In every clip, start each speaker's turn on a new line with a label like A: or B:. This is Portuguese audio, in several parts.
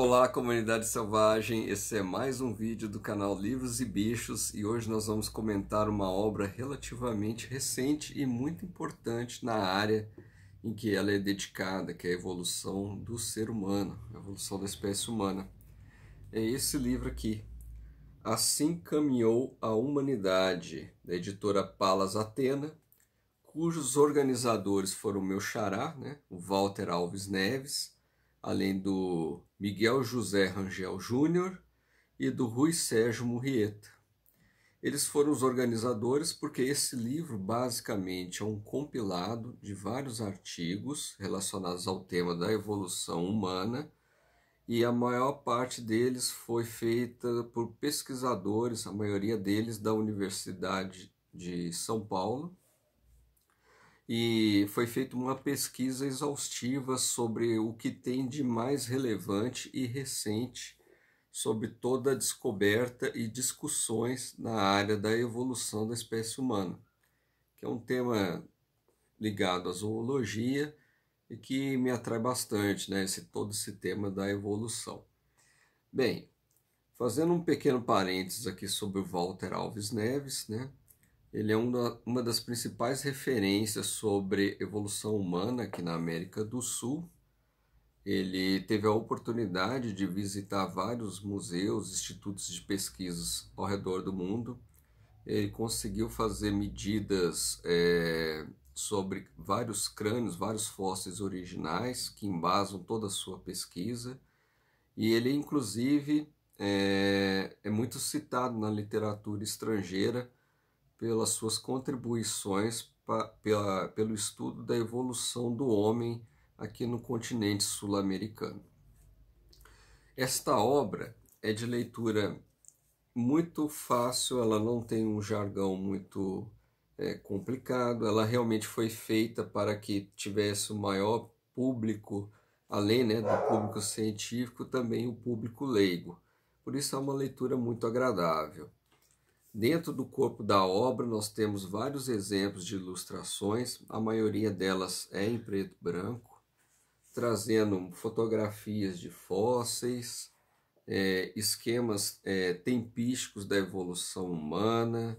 A: Olá, comunidade selvagem, esse é mais um vídeo do canal Livros e Bichos e hoje nós vamos comentar uma obra relativamente recente e muito importante na área em que ela é dedicada, que é a evolução do ser humano, a evolução da espécie humana. É esse livro aqui, Assim Caminhou a Humanidade, da editora Palas Athena, cujos organizadores foram o meu xará, o Walter Alves Neves, além do Miguel José Rangel Júnior e do Rui Sérgio Murrieta. Eles foram os organizadores porque esse livro basicamente é um compilado de vários artigos relacionados ao tema da evolução humana e a maior parte deles foi feita por pesquisadores, a maioria deles da Universidade de São Paulo, e foi feita uma pesquisa exaustiva sobre o que tem de mais relevante e recente sobre toda a descoberta e discussões na área da evolução da espécie humana, que é um tema ligado à zoologia e que me atrai bastante, todo esse tema da evolução. Bem, fazendo um pequeno parênteses aqui sobre o Walter Alves Neves, ele é uma das principais referências sobre evolução humana aqui na América do Sul. Ele teve a oportunidade de visitar vários museus, institutos de pesquisas ao redor do mundo. Ele conseguiu fazer medidas sobre vários crânios, vários fósseis originais que embasam toda a sua pesquisa. E ele, inclusive, é muito citado na literatura estrangeira pelas suas contribuições pelo estudo da evolução do homem aqui no continente sul-americano. Esta obra é de leitura muito fácil, ela não tem um jargão muito complicado, ela realmente foi feita para que tivesse o maior público, além do público científico, também o público leigo. Por isso é uma leitura muito agradável. Dentro do corpo da obra nós temos vários exemplos de ilustrações, a maioria delas é em preto e branco, trazendo fotografias de fósseis, esquemas tempísticos da evolução humana.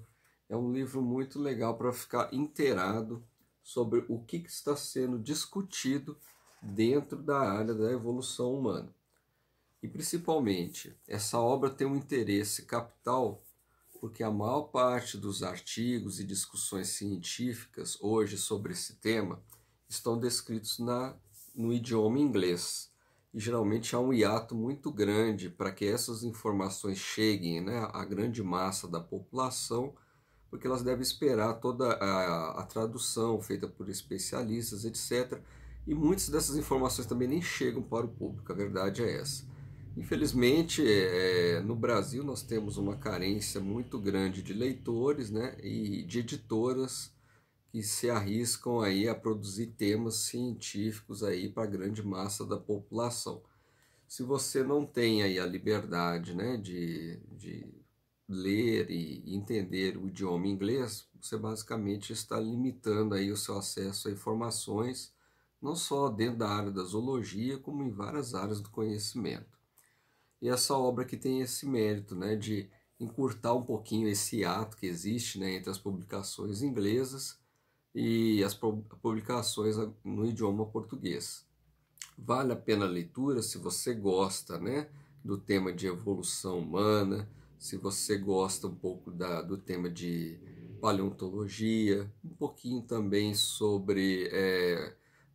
A: É um livro muito legal para ficar inteirado sobre o que está sendo discutido dentro da área da evolução humana. E principalmente, essa obra tem um interesse capital porque a maior parte dos artigos e discussões científicas hoje sobre esse tema estão descritos no idioma inglês. E geralmente há um hiato muito grande para que essas informações cheguem à grande massa da população, porque elas devem esperar toda a tradução feita por especialistas, etc. E muitas dessas informações também nem chegam para o público, a verdade é essa. Infelizmente, no Brasil nós temos uma carência muito grande de leitores e de editoras que se arriscam aí a produzir temas científicos aí para a grande massa da população. Se você não tem aí a liberdade de ler e entender o idioma inglês, você basicamente está limitando aí o seu acesso a informações, não só dentro da área da zoologia, como em várias áreas do conhecimento. E essa obra que tem esse mérito de encurtar um pouquinho esse hiato que existe entre as publicações inglesas e as publicações no idioma português. Vale a pena a leitura se você gosta do tema de evolução humana, se você gosta um pouco do tema de paleontologia, um pouquinho também sobre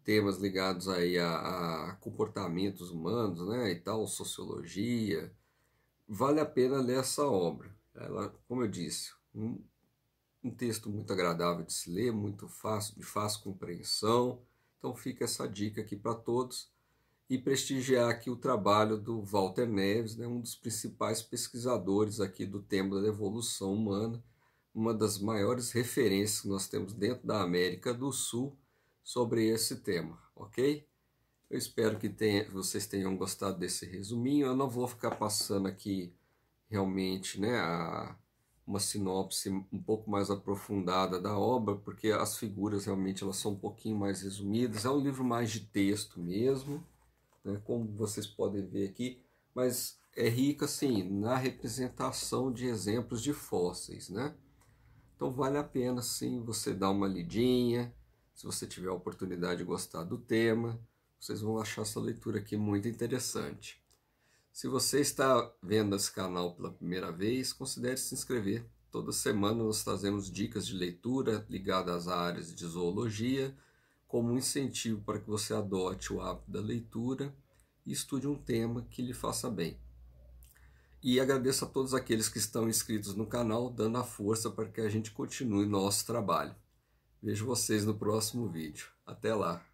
A: temas ligados aí a comportamentos humanos e tal, sociologia. Vale a pena ler essa obra. Ela, como eu disse, um texto muito agradável de se ler, muito fácil, de fácil compreensão. Então fica essa dica aqui para todos. E prestigiar aqui o trabalho do Walter Neves, um dos principais pesquisadores aqui do tema da evolução humana, uma das maiores referências que nós temos dentro da América do Sul sobre esse tema, ok? Eu espero que vocês tenham gostado desse resuminho. Eu não vou ficar passando aqui realmente uma sinopse um pouco mais aprofundada da obra, porque as figuras realmente elas são um pouquinho mais resumidas. É um livro mais de texto mesmo, como vocês podem ver aqui. mas é rica assim na representação de exemplos de fósseis, né? Então vale a pena sim você dar uma lidinha, se você tiver a oportunidade de gostar do tema, vocês vão achar essa leitura aqui muito interessante. Se você está vendo esse canal pela primeira vez, considere se inscrever. Toda semana nós trazemos dicas de leitura ligadas às áreas de zoologia, como um incentivo para que você adote o hábito da leitura e estude um tema que lhe faça bem. E agradeço a todos aqueles que estão inscritos no canal, dando a força para que a gente continue nosso trabalho. Vejo vocês no próximo vídeo. Até lá!